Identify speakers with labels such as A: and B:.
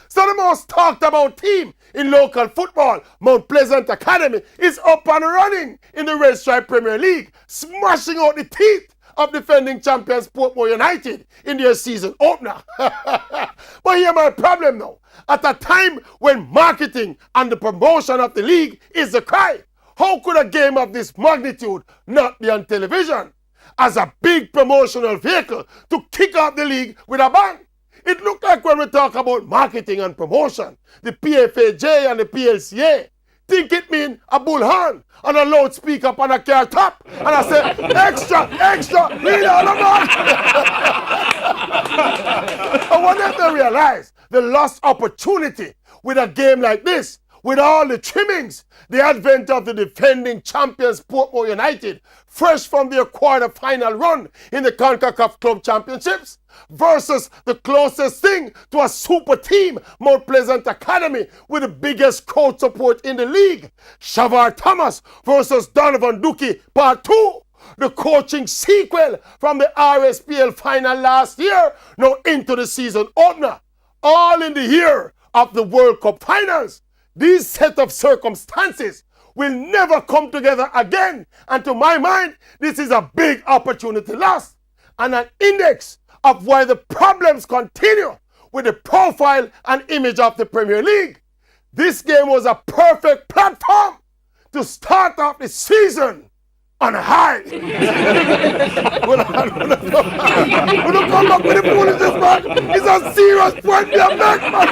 A: So the most talked about team in local football, Mount Pleasant Academy, is up and running in the Red Stripe Premier League, smashing out the teeth of defending champions Portmore United in their season opener. But here's my problem now. At a time when marketing and the promotion of the league is the cry, how could a game of this magnitude not be on television as a big promotional vehicle to kick off the league with a bang? It looked like when we talk about marketing and promotion, the PFAJ and the PLCA think it mean a bullhorn and a loudspeaker up on a car top. And I say, extra, read all about it. And when they realize the lost opportunity with a game like this, with all the trimmings, the advent of the defending champions Portmore United, fresh from their quarter-final run in the CONCACAF Club Championships, versus the closest thing to a super team, Mount Pleasant Academy, with the biggest crowd support in the league, Shavar Thomas versus Donovan Duki Part 2, the coaching sequel from the RSPL final last year, now into the season opener, all in the year of the World Cup finals. These set of circumstances will never come together again. And to my mind, this is a big opportunity lost and an index of why the problems continue with the profile and image of the Premier League. This game was a perfect platform to start off the season on a high. We don't come back with the foolishness, man. It's a serious point we are back, man.